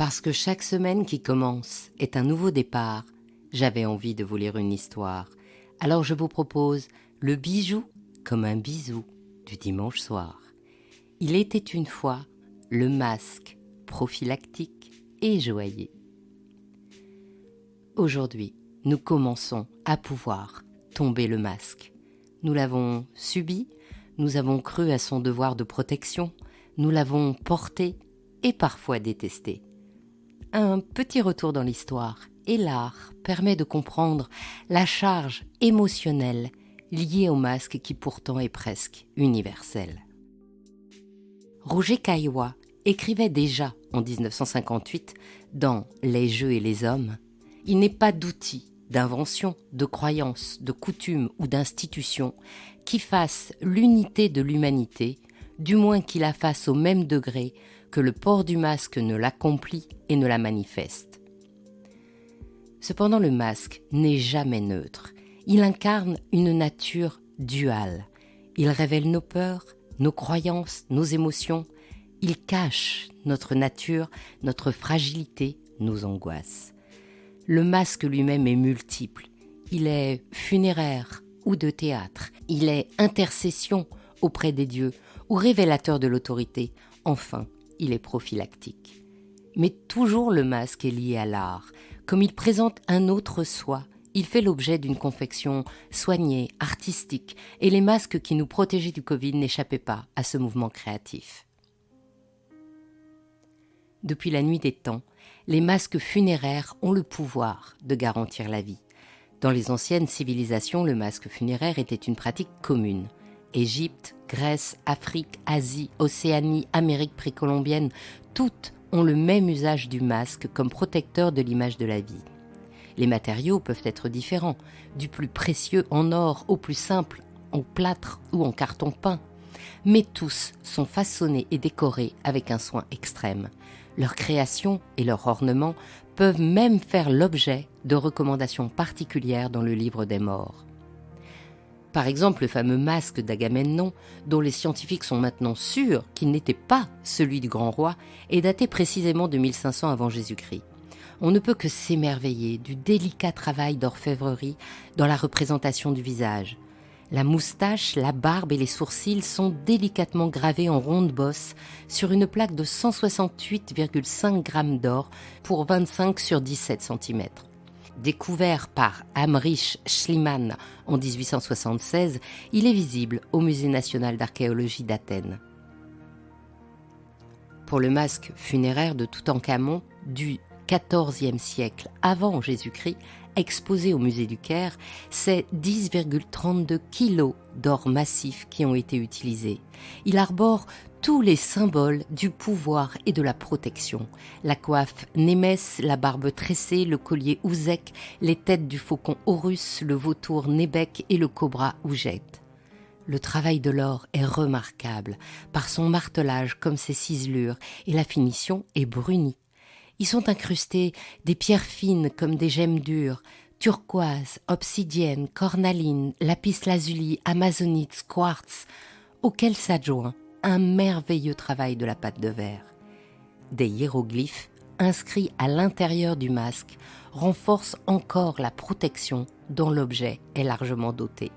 Parce que chaque semaine qui commence est un nouveau départ, j'avais envie de vous lire une histoire. Alors je vous propose le bijou comme un bisou du dimanche soir. Il était une fois le masque prophylactique et joaillier. Aujourd'hui, nous commençons à pouvoir tomber le masque. Nous l'avons subi, nous avons cru à son devoir de protection, nous l'avons porté et parfois détesté. Un petit retour dans l'histoire et l'art permet de comprendre la charge émotionnelle liée au masque qui pourtant est presque universel. Roger Caillois écrivait déjà en 1958 dans Les jeux et les hommes « Il n'est pas d'outil, d'invention, de croyance, de coutume ou d'institution qui fasse l'unité de l'humanité, du moins qui la fasse au même degré que le port du masque ne l'accomplit et ne la manifeste. » Cependant, le masque n'est jamais neutre. Il incarne une nature duale. Il révèle nos peurs, nos croyances, nos émotions. Il cache notre nature, notre fragilité, nos angoisses. Le masque lui-même est multiple. Il est funéraire ou de théâtre. Il est intercession auprès des dieux ou révélateur de l'autorité. Enfin, il est prophylactique. Mais toujours le masque est lié à l'art. Comme il présente un autre soi, il fait l'objet d'une confection soignée, artistique, et les masques qui nous protégeaient du Covid n'échappaient pas à ce mouvement créatif. Depuis la nuit des temps, les masques funéraires ont le pouvoir de garantir la vie. Dans les anciennes civilisations, le masque funéraire était une pratique commune. Égypte, Grèce, Afrique, Asie, Océanie, Amérique précolombienne, toutes ont le même usage du masque comme protecteur de l'image de la vie. Les matériaux peuvent être différents, du plus précieux en or au plus simple en plâtre ou en carton peint, mais tous sont façonnés et décorés avec un soin extrême. Leur création et leur ornement peuvent même faire l'objet de recommandations particulières dans le livre des morts. Par exemple, le fameux masque d'Agamemnon, dont les scientifiques sont maintenant sûrs qu'il n'était pas celui du grand roi, est daté précisément de 1500 avant Jésus-Christ. On ne peut que s'émerveiller du délicat travail d'orfèvrerie dans la représentation du visage. La moustache, la barbe et les sourcils sont délicatement gravés en ronde bosse sur une plaque de 168,5 grammes d'or pour 25 sur 17 cm. Découvert par Heinrich Schliemann en 1876, il est visible au Musée national d'archéologie d'Athènes. Pour le masque funéraire de Toutankhamon du XIVe siècle avant Jésus-Christ, exposé au musée du Caire, c'est 10,32 kg d'or massif qui ont été utilisés. Il arbore tous les symboles du pouvoir et de la protection. La coiffe Némès, la barbe tressée, le collier Ouzek, les têtes du faucon Horus, le vautour Nébec et le cobra Oujet. Le travail de l'or est remarquable par son martelage comme ses ciselures et la finition est brunie. Y sont incrustées des pierres fines comme des gemmes dures, turquoise, obsidienne, cornaline, lapis-lazuli, amazonite, quartz, auxquels s'adjoint un merveilleux travail de la pâte de verre. Des hiéroglyphes inscrits à l'intérieur du masque renforcent encore la protection dont l'objet est largement doté.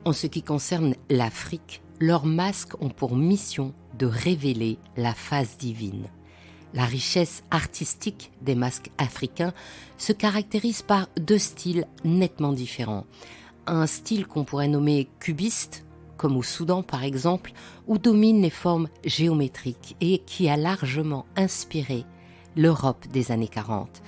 En ce qui concerne l'Afrique, leurs masques ont pour mission de révéler la face divine. La richesse artistique des masques africains se caractérise par deux styles nettement différents. Un style qu'on pourrait nommer cubiste, comme au Soudan par exemple, où dominent les formes géométriques et qui a largement inspiré l'Europe des années 40.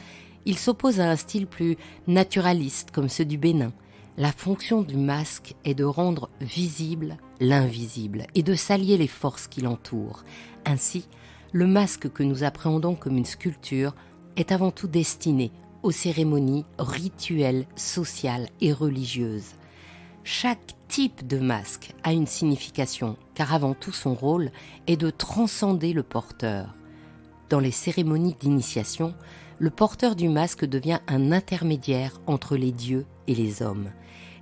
Il s'oppose à un style plus naturaliste comme ceux du Bénin. La fonction du masque est de rendre visible l'invisible et de s'allier les forces qui l'entourent. Ainsi, le masque que nous appréhendons comme une sculpture est avant tout destiné aux cérémonies rituelles, sociales et religieuses. Chaque type de masque a une signification, car avant tout son rôle est de transcender le porteur. Dans les cérémonies d'initiation, le porteur du masque devient un intermédiaire entre les dieux et les hommes.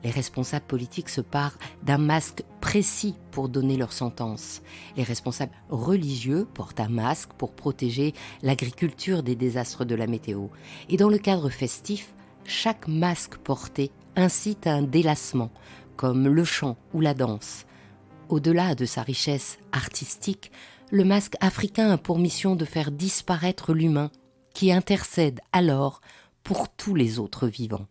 Les responsables politiques se parent d'un masque précis pour donner leur sentence. Les responsables religieux portent un masque pour protéger l'agriculture des désastres de la météo. Et dans le cadre festif, chaque masque porté incite à un délassement, comme le chant ou la danse. Au-delà de sa richesse artistique, le masque africain a pour mission de faire disparaître l'humain, qui intercède alors pour tous les autres vivants.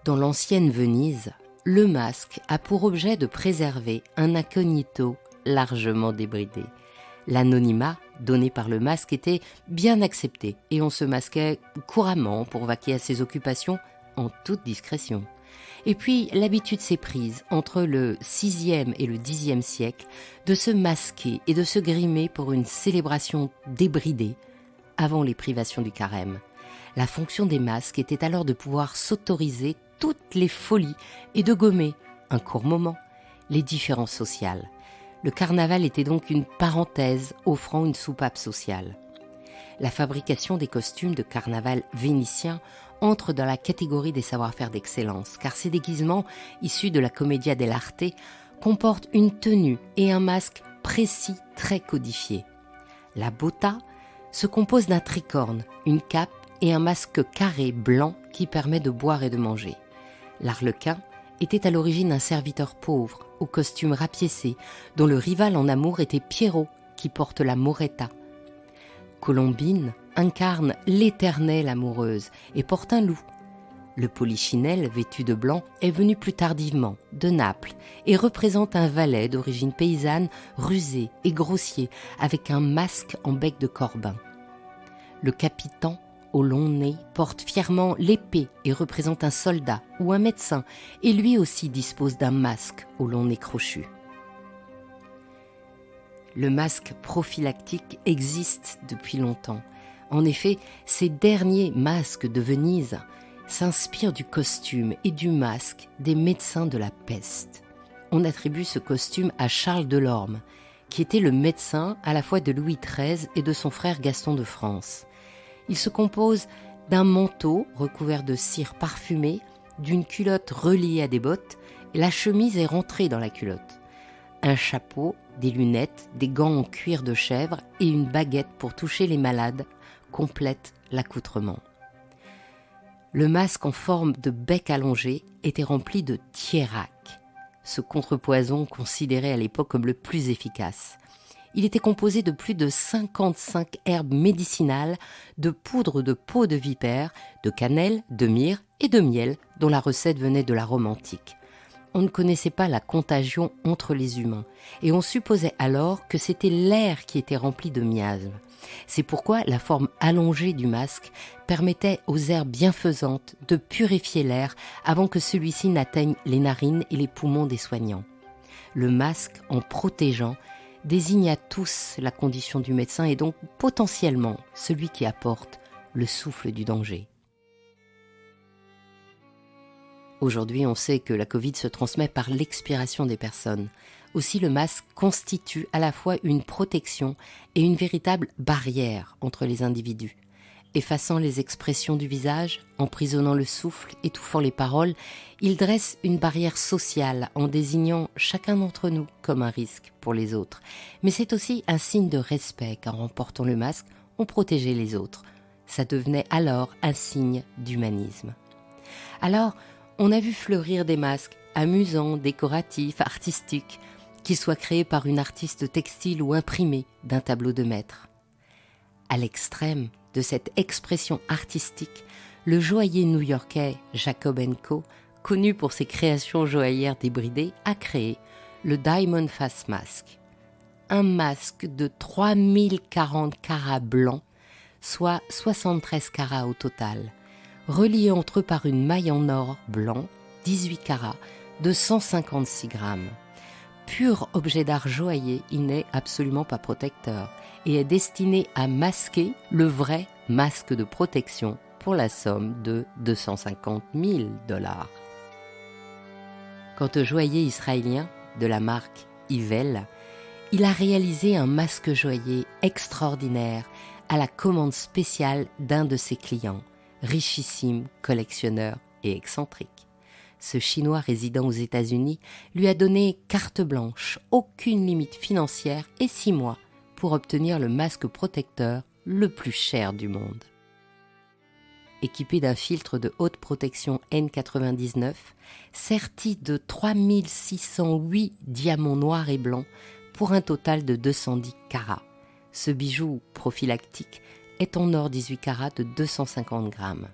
Dans l'ancienne Venise, le masque a pour objet de préserver un incognito largement débridé. L'anonymat donné par le masque était bien accepté et on se masquait couramment pour vaquer à ses occupations en toute discrétion. Et puis l'habitude s'est prise entre le VIe et le Xe siècle de se masquer et de se grimer pour une célébration débridée avant les privations du carême. La fonction des masques était alors de pouvoir s'autoriser toutes les folies et de gommer, un court moment, les différences sociales. Le carnaval était donc une parenthèse offrant une soupape sociale. La fabrication des costumes de carnaval vénitien entre dans la catégorie des savoir-faire d'excellence, car ces déguisements, issus de la commedia dell'arte, comportent une tenue et un masque précis très codifiés. La botta se compose d'un tricorne, une cape et un masque carré blanc qui permet de boire et de manger. L'arlequin était à l'origine un serviteur pauvre, au costume rapiécé, dont le rival en amour était Pierrot, qui porte la moretta. Colombine incarne l'éternelle amoureuse et porte un loup. Le polichinelle, vêtu de blanc, est venu plus tardivement, de Naples, et représente un valet d'origine paysanne, rusé et grossier, avec un masque en bec de corbin. Le capitan, au long nez, porte fièrement l'épée et représente un soldat ou un médecin, et lui aussi dispose d'un masque au long nez crochu. Le masque prophylactique existe depuis longtemps. En effet, ces derniers masques de Venise s'inspirent du costume et du masque des médecins de la peste. On attribue ce costume à Charles Delorme, qui était le médecin à la fois de Louis XIII et de son frère Gaston de France. Il se compose d'un manteau recouvert de cire parfumée, d'une culotte reliée à des bottes, et la chemise est rentrée dans la culotte. Un chapeau, des lunettes, des gants en cuir de chèvre et une baguette pour toucher les malades complètent l'accoutrement. Le masque en forme de bec allongé était rempli de thiérac, ce contrepoison considéré à l'époque comme le plus efficace. Il était composé de plus de 55 herbes médicinales, de poudre de peau de vipère, de cannelle, de myrrhe et de miel, dont la recette venait de la Rome antique. On ne connaissait pas la contagion entre les humains, et on supposait alors que c'était l'air qui était rempli de miasmes. C'est pourquoi la forme allongée du masque permettait aux herbes bienfaisantes de purifier l'air avant que celui-ci n'atteigne les narines et les poumons des soignants. Le masque, en protégeant, désigne à tous la condition du médecin et donc potentiellement celui qui apporte le souffle du danger. Aujourd'hui, on sait que la Covid se transmet par l'expiration des personnes. Aussi, le masque constitue à la fois une protection et une véritable barrière entre les individus. Effaçant les expressions du visage, emprisonnant le souffle, étouffant les paroles, il dresse une barrière sociale en désignant chacun d'entre nous comme un risque pour les autres. Mais c'est aussi un signe de respect car en portant le masque, on protégeait les autres. Ça devenait alors un signe d'humanisme. Alors, on a vu fleurir des masques amusants, décoratifs, artistiques, qu'ils soient créés par une artiste textile ou imprimés d'un tableau de maître. À l'extrême de cette expression artistique, le joaillier new-yorkais Jacob & Co., connu pour ses créations joaillères débridées, a créé le Diamond Face Mask. Un masque de 3040 carats blancs, soit 73 carats au total, reliés entre eux par une maille en or blanc, 18 carats, de 156 grammes. Pur objet d'art joaillier, il n'est absolument pas protecteur et est destiné à masquer le vrai masque de protection pour la somme de 250 000 $. Quant au joaillier israélien de la marque Ivel, il a réalisé un masque joaillier extraordinaire à la commande spéciale d'un de ses clients, richissime collectionneur et excentrique. Ce Chinois résidant aux États-Unis lui a donné carte blanche, aucune limite financière et 6 mois pour obtenir le masque protecteur le plus cher du monde. Équipé d'un filtre de haute protection N99, serti de 3608 diamants noirs et blancs pour un total de 210 carats. Ce bijou prophylactique est en or 18 carats de 250 grammes.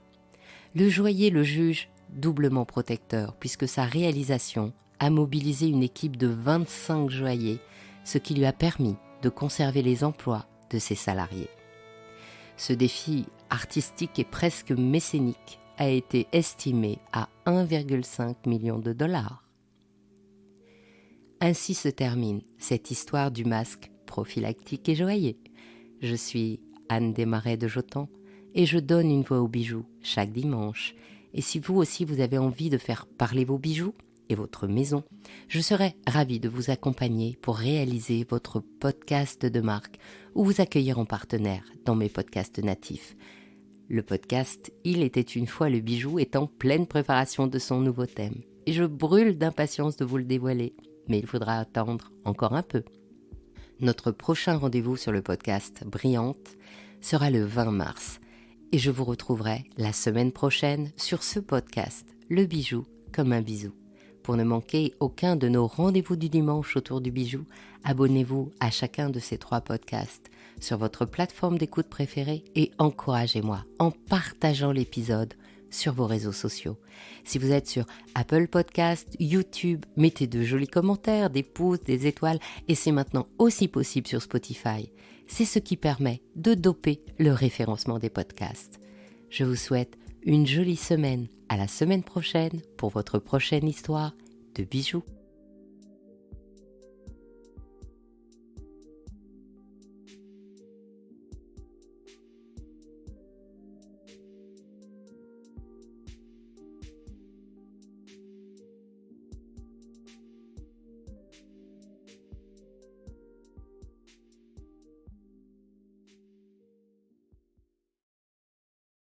Le joaillier le juge doublement protecteur puisque sa réalisation a mobilisé une équipe de 25 joailliers, ce qui lui a permis de conserver les emplois de ses salariés. Ce défi artistique et presque mécénique a été estimé à 1,5 million de dollars. Ainsi se termine cette histoire du masque prophylactique et joaillier. Je suis Anne Desmarais de Jotan et je donne une voix aux bijoux chaque dimanche. Et si vous aussi vous avez envie de faire parler vos bijoux et votre maison, je serai ravie de vous accompagner pour réaliser votre podcast de marque ou vous accueillir en partenaire dans mes podcasts natifs. Le podcast « Il était une fois le bijou » est en pleine préparation de son nouveau thème. Et je brûle d'impatience de vous le dévoiler, mais il faudra attendre encore un peu. Notre prochain rendez-vous sur le podcast Brillante sera le 20 mars. Et je vous retrouverai la semaine prochaine sur ce podcast, Le bijou comme un bisou. Pour ne manquer aucun de nos rendez-vous du dimanche autour du bijou, abonnez-vous à chacun de ces 3 podcasts sur votre plateforme d'écoute préférée et encouragez-moi en partageant l'épisode sur vos réseaux sociaux. Si vous êtes sur Apple Podcast, YouTube, mettez de jolis commentaires, des pouces, des étoiles et c'est maintenant aussi possible sur Spotify. C'est ce qui permet de doper le référencement des podcasts. Je vous souhaite une jolie semaine. À la semaine prochaine pour votre prochaine histoire de bijoux.